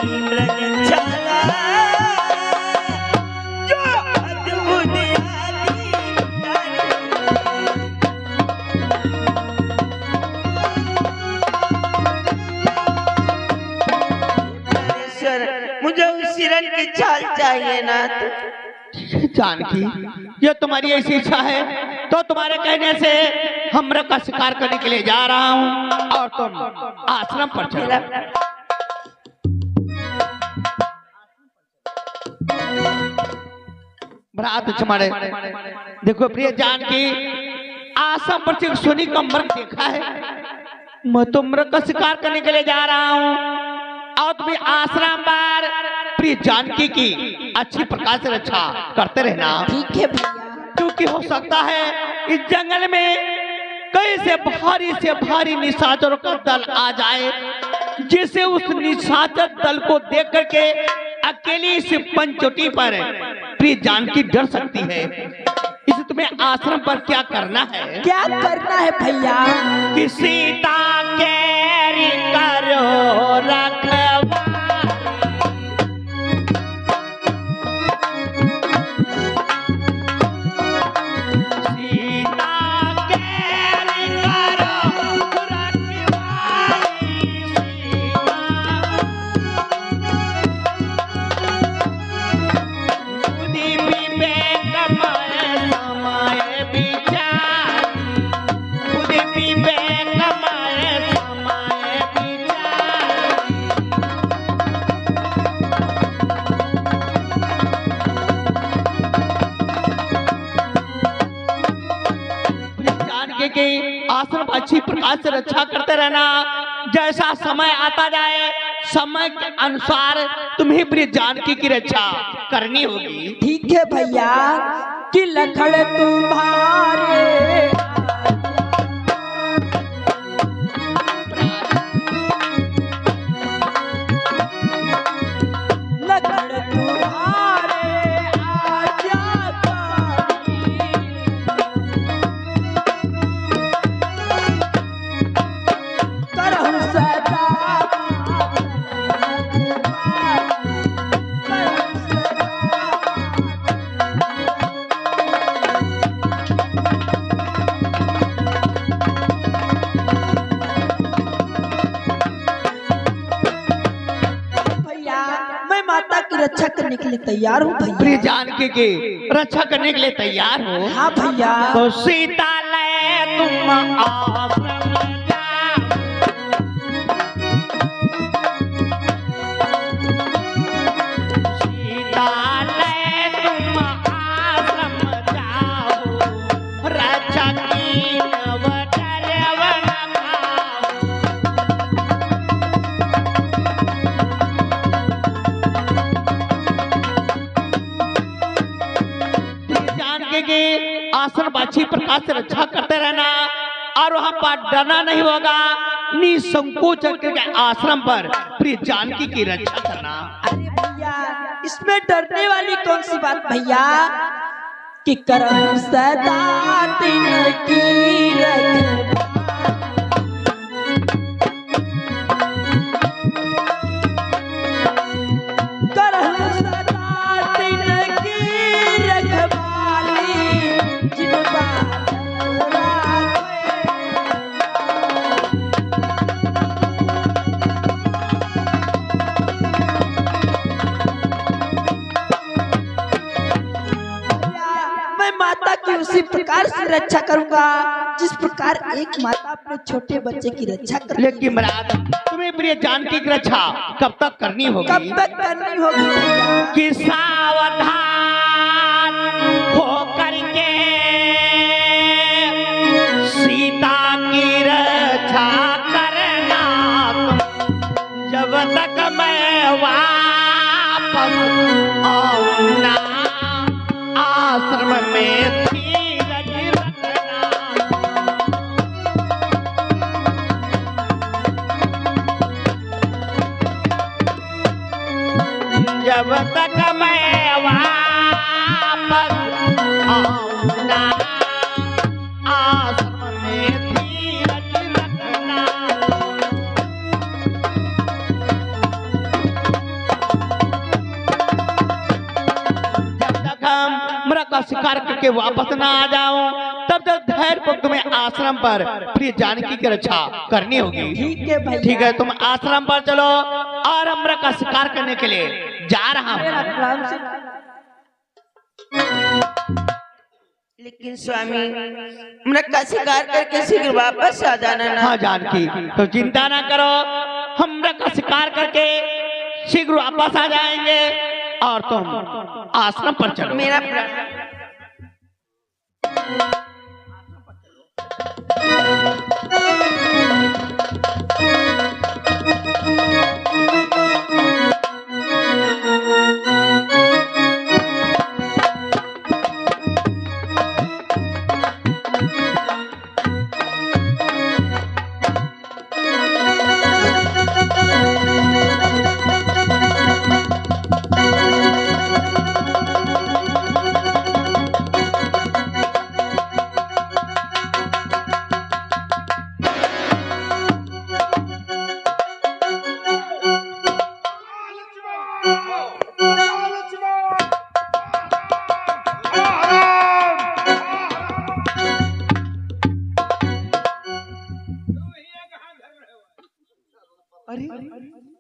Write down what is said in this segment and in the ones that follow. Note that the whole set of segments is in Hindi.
मृगशाला जो अद्भुत मुझे उस हिरण की चाल चाहिए ना। जानकी, ये तुम्हारी ऐसी इच्छा है तो तुम्हारे कहने से हम मृग का शिकार करने के लिए जा रहा हूँ और तुम आश्रम पर चलो। भ्रात चमड़े, देखो प्रिय जानकी, आश्रम पर से सोनी का मृग देखा है। मैं तो मृग का शिकार करने के लिए जा रहा हूँ और तुम्हें आश्रम पर प्रिय जानकी की अच्छी प्रकार से रक्षा करते रहना। ठीक है भैया। क्योंकि हो सकता है इस जंगल में कई से भारी निशाचरों का दल आ जाए, जिसे उस निशाचर दल को देख करके अकेली इस पंचोटी पर प्रिय जानकी डर सकती है। इसे तुम्हें आश्रम पर क्या करना है? क्या करना है भैया? कि सीता केरी करो रखवा, आश्रम अच्छी प्रकार से रक्षा करते रहना। जैसा समय आता जाए, समय के अनुसार तुम्हें प्रिय जानकी की रक्षा करनी होगी। ठीक है भैया। कि लखड़ तुम्हारे रक्षा करने के लिए तैयार हूँ भैया। प्रिय जानकी की रक्षा करने के लिए तैयार हो? हाँ भैया। तो सीता ले तुम आश्रम जाओ, सीता ले तुम आश्रम जाओ, रक्षा की आश्रम अच्छी प्रकार से रक्षा करते रहना और वहां पर डरना नहीं होगा। निसंकोच करके आश्रम पर प्रिय जानकी की रक्षा करना। अरे भैया, इसमें डरने वाली कौन सी बात भैया? कि करम सदा दिन की रखवाली, उसी प्रकार से रक्षा करूंगा जिस प्रकार एक माता अपने छोटे बच्चे की रक्षा करती है। लेकिन महाराज, तुम्हें प्रिय जानकी की रक्षा कब तक करनी होगी? कब तक करनी होगी? कि सावधान हो करके सीता की रक्षा करना, जब तक मैं वापस आऊंगा आश्रम में जब तक मैं वापस आऊंगा आश्रम में धीरज रखना। शिकार करके वापस ना आ जाऊं, तब तक धैर्य को तुम्हें आश्रम पर प्रिय जानकी की रक्षा करनी होगी। ठीक है भैया। ठीक है, तुम आश्रम पर चलो और अमृत का शिकार करने के लिए जा रहा हूँ। मेरा प्राण से लेकिन स्वामी मृग का शिकार करके शीघ्र वापस आ जाना ना। हाँ जानकी, तो चिंता ना करो, हम मृग का शिकार करके शीघ्र वापस आ जाएंगे और तुम आश्रम पर चलो। मेरा प्राण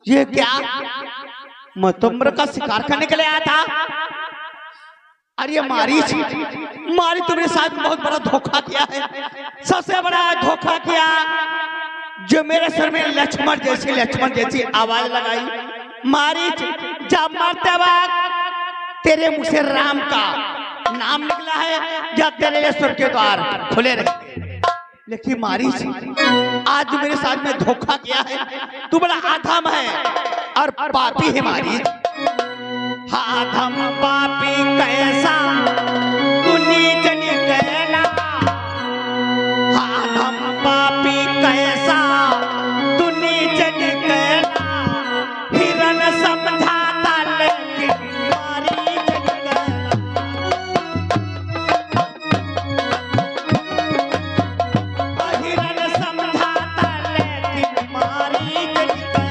ये क्या, मैं तो मृग का शिकार करने के लिए आया था। अरे मारी तुमने साथ बहुत बड़ा धोखा किया है, सबसे बड़ा धोखा किया। जो मेरे सर में लक्ष्मण जैसी आवाज लगाई। मारी जब मरते वक्त तेरे मुंह से राम का नाम निकला है, जब तेरे लिए स्वर्ग के द्वार खुले रहे। लेकिन मारी आज मेरे साथ में धोखा किया है, तू बड़ा आधम है और पापी है मारी। आधम पापी कैसा तू नीच निकला, आधम पापी कैसा तू नीच निकला। हिरन समझाता लेकिन मारी निकला। हिरन समझाता लेकिन मारी निकला।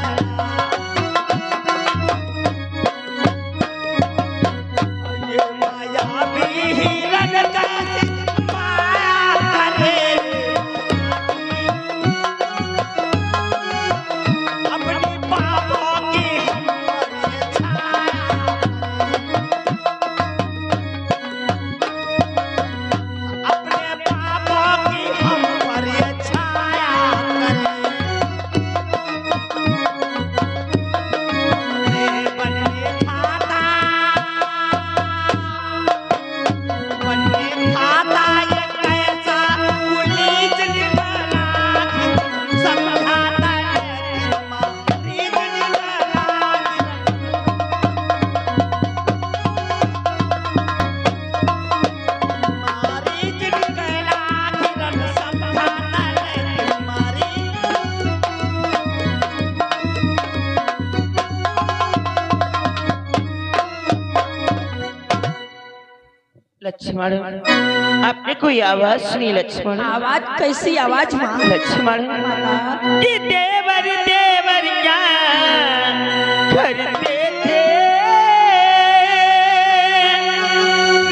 ये माया भी हिरन कैसे माया करे, अपने पापों की हमारे छाया, अपने पापों की हमारे छाया करे। बनने खाता ये कैसा पुनीत निवाला, समझाता लेकिन मारी निवाला। मारी निकला हिरन समझाता लेकिन मारी। लक्ष्मण आपने कोई आवाज सुनी? लक्ष्मण आवाज कैसी आवाज माँ? लक्ष्मण कि देवर देवर क्या करते थे,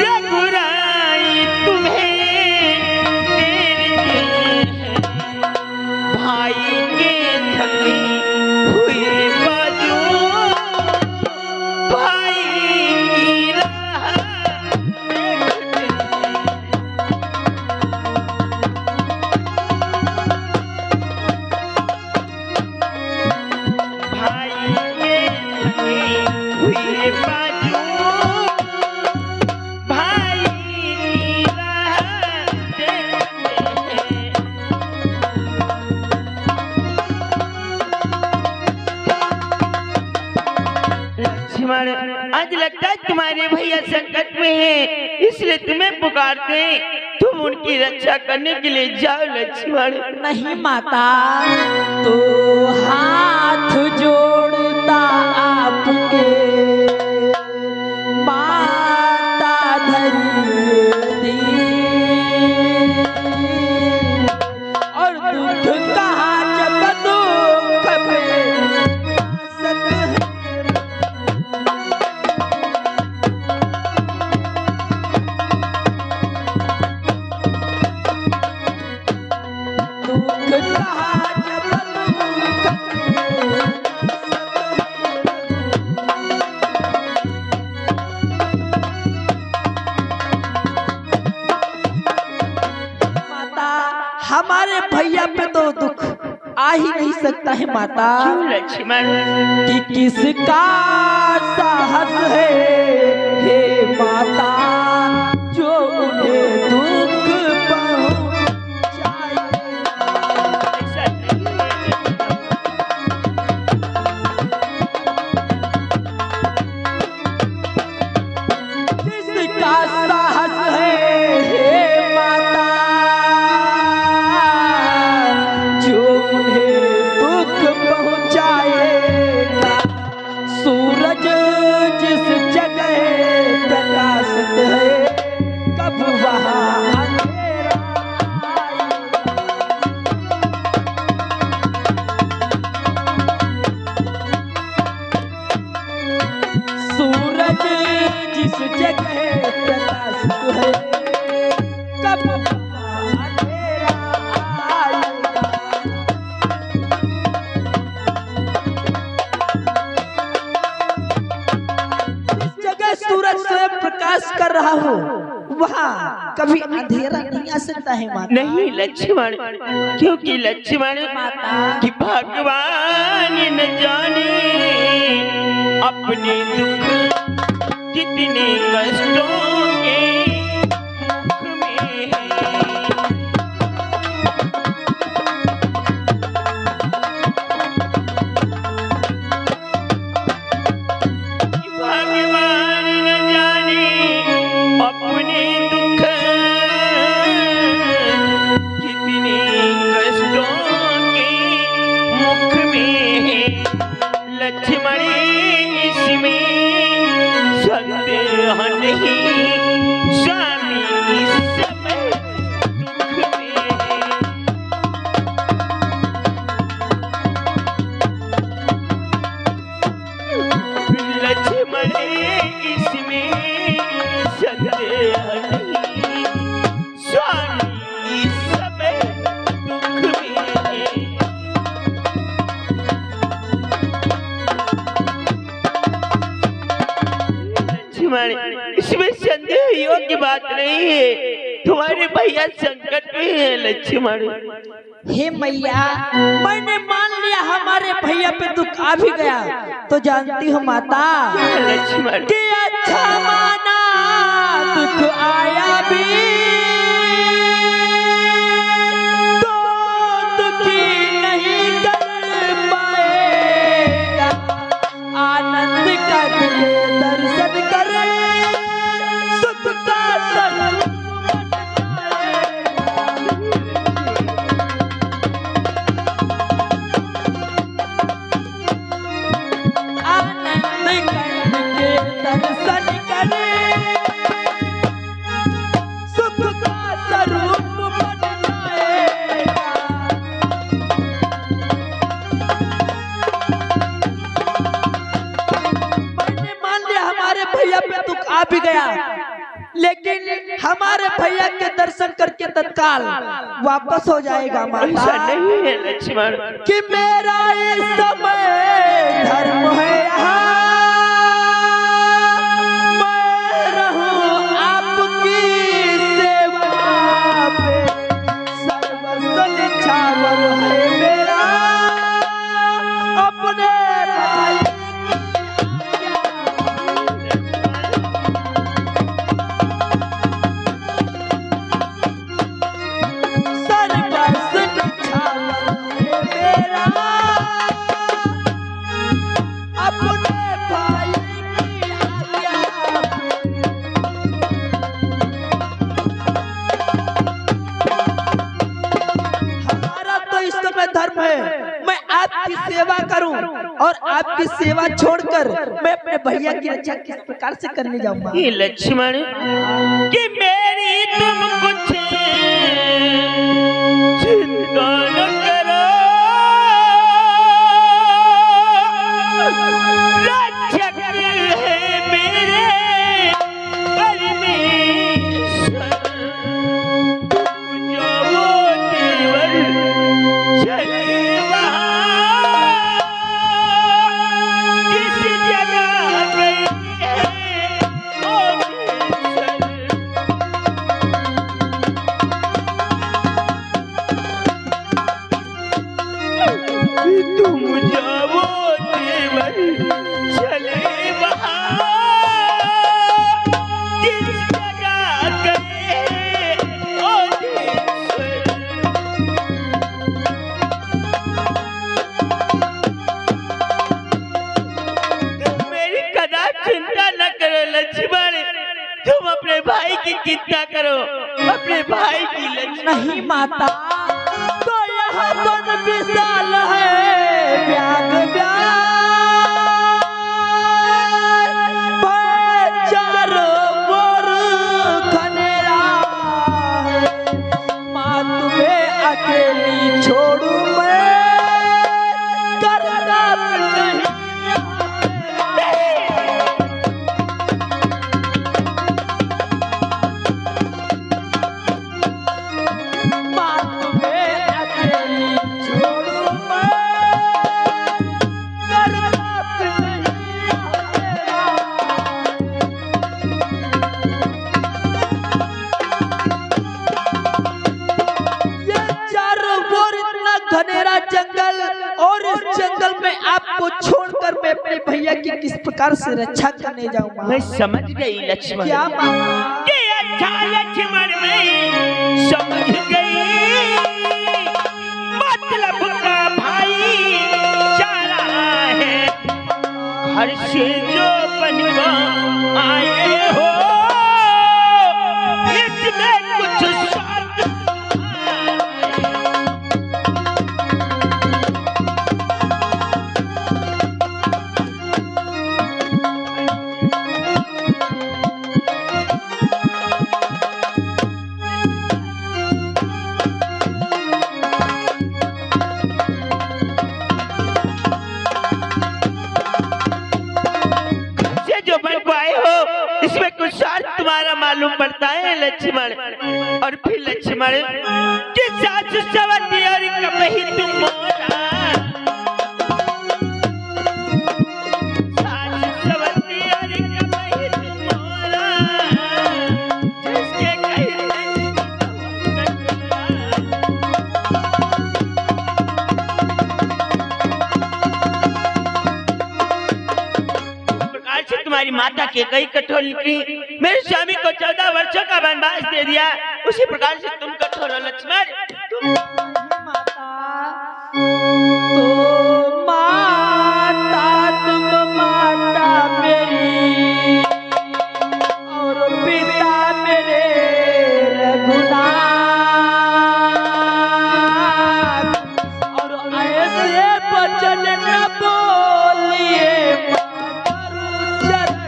रघुराई तुम्हें तेरे भाई के थकी हुई बाजू, भाई की राह देखते। भाई के थकी हुई बाजू, भाई की राह देखते। लक्ष्मण आज लगता है तुम्हारे भैया संकट में है, इसलिए तुम्हें पुकारते हैं। तुम उनकी रक्षा करने के लिए जाओ लक्ष्मण। नहीं माता, तो हाथ जोड़ता आपके माता धरती, और दुख कहाँ जब दुख पे सत है। ही नहीं सकता है माता। क्यों लक्ष्मण? कि किसका साहस है हे माता जो उन्हें दुख पहुंचाए। ऐसा नहीं है। किसका साहस है हे माता जो उन्हें दुख पहुंचाएगा। सूरज जिस जगह प्रकाशित है कब वहाँ अंधेरा आएगा। सूरज जिस जगह प्रकाशित है कब वहाँ अंधेरा आएगा। जिस जगह सूरज स्वयं प्रकाश कर रहा हो वहाँ कभी अंधेरा नहीं आ सकता है माता। नहीं लक्ष्मण, क्योंकि लक्ष्मण कि भगवान न जाने अपने दुख कितने कष्टों के मुख में है। कि भगवान न जाने अपने दुख कितने कष्टों के मुख में है। लक्ष्मण इसमें संदेह नहीं, स्वामी इस समय दुख में है। लक्ष्मण इसमें संदेह नहीं, स्वामी इस समय दुख में है। लक्ष्मण इसमें संदेह योग्य बात नहीं है, तुम्हारे भैया संकट में है लक्ष्मण। हे मैया मैंने मान लिया हमारे भैया पे दुख आ भी गया तो जानती हो माता लक्ष्मण कि अच्छा माना दुख आया भी तो दुखी नहीं कर पाएगा। आनंद का दिले दर्शन करे सुख का स्वरूप आनंद करके दर्शन करे सुख का स्वरूप बन जाएगा। मैंने मान लिया हमारे भैया पे दुख आ भी गया लेकिन हमारे भैया के दर्शन करके तत्काल वापस हो जाएगा ऐसा माता। नहीं है लक्ष्मण। कि मेरा इस समय धर्म है यहाँ मैं रहूं आपकी सेवा पे सर्वस्व निछावर है मेरा अपने भाई सर्वस्व निछावर है मेरा अपने भाई की आज्ञा हमारा तो इस समय धर्म है मैं आपकी सेवा करूं और आपकी सेवा छोड़कर मैं अपने भैया की रक्षा किस प्रकार से करने जाऊंगा। ये लक्ष्मण कि मेरी तुम कुछ चिंता न करो, रक्षक है मेरे परमेश्वर। तुम जाओ केवल चले वहाँ किस जगह गई है ओ केसर। चले वहाँ जिस जगह गए ओधेश्वर। तुम मेरी कदा चिंता न करो लक्ष्मण, तुम अपने भाई की चिंता करो, अपने भाई की लक्ष्मण। नहीं माता, तो यहाँ तो विशाल है व्याग चारों ओर खनेरा है। माँ तुम्हें अकेली छोड़ू मैं, करना नहीं। माँ तुम्हें अकेली छोड़ू मैं, करना नहीं। ये चारों ओर इतना घनेरा जंगल, और इस जंगल में आपको छोड़कर मैं अपने भैया की किस प्रकार से रक्षा करने जाऊंगा? मैं समझ गई लक्ष्मण। क्या मामा? कि अच्छा लक्ष्मण मैं समझ गई, मतलब का भाई चारा है। घर से जो बनवा आए हो इसमें कुछ शक से जो बनवाए हो इसमें कुछ स्वार्थ तुम्हारा मालूम पड़ता है लक्ष्मण। और फिर लक्ष्मण कि सासु सवती और कपही तुम मोरा, सासु सवती और कपही तुम मोरा, जिसके कहते प्रकार से तुम्हारी माता के कई कठोर निकली, मेरे स्वामी को 14 वर्षों का वनवास दे दिया, उसी प्रकार से तुम कठोर हो लक्ष्मण। तुम तुम माता मेरी और पिता मेरे रघुनाथ, और ऐसे वचन न बोलिए चरण।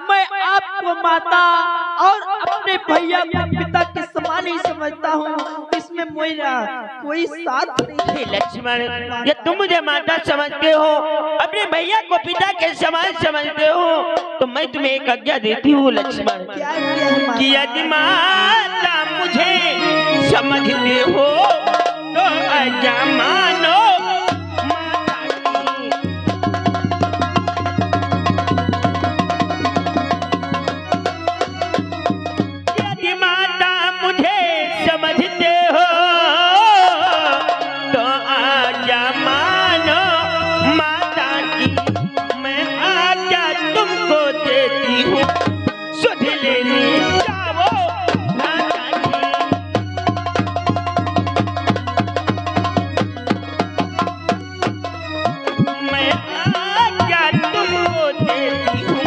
मैं आपको माता और अपने भैया को पिता के समान ही समझता हूँ, इसमें मेरा कोई साथ नहीं है। लक्ष्मण ये तुम मुझे माता समझते हो, अपने भैया को पिता के समान समझते हो, तो मैं तुम्हें एक आज्ञा देती हूँ लक्ष्मण। क्या है माता? कि यदि माता मुझे समझते हो तो आज्ञा मानो माता की। यदि माता मुझे समझते हो तो आज्ञा मानो माता की। मैं आज्ञा तुमको देती हूँ, सुध लेने जाओ माता की। मैं आज्ञा तुमको देती हूँ,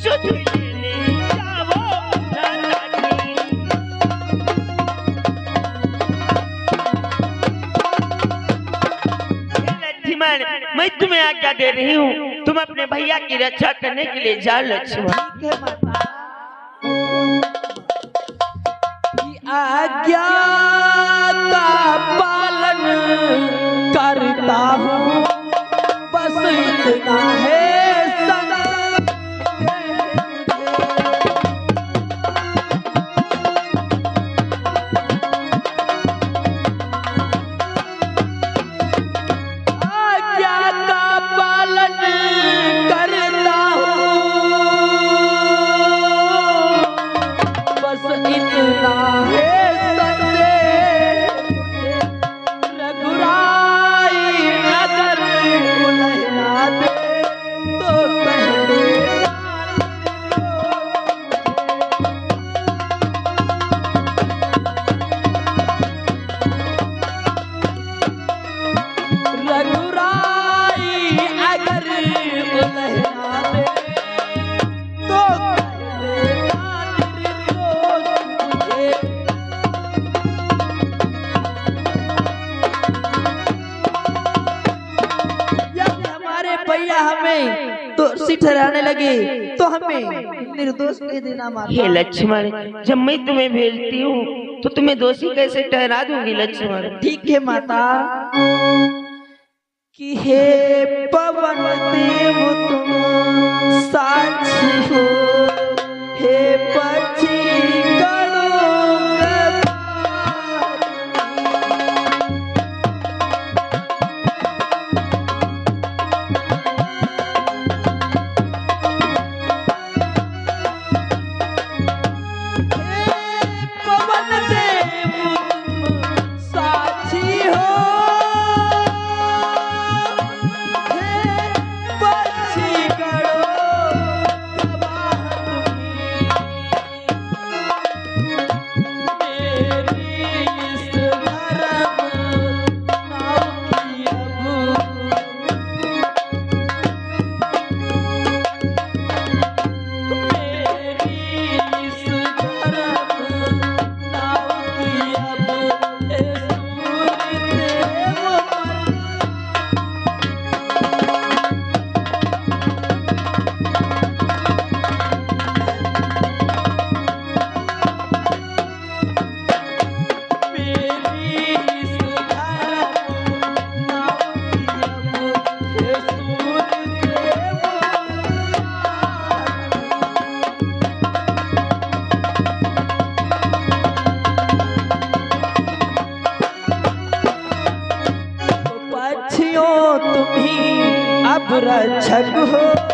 सुध लेने जाओ माता की। लक्ष्मण मैं तुम्हें आज्ञा दे रही हूँ, तुम अपने भैया की रक्षा करने के लिए जाओ लक्ष्मण। ठीक है माता। कि आज्ञा का पालन करता हूँ, बस इतना है संग। दोषी ठहराने लगे तो हमें निर्दोष कह देना हे माता। लक्ष्मण, जब मैं तुम्हें भेजती हूँ तो तुम्हें दोषी कैसे ठहरा दूंगी लक्ष्मण? ठीक है माता। कि हे पवन देव तुम साक्षी हो, हे पक्षी रक्षक हो।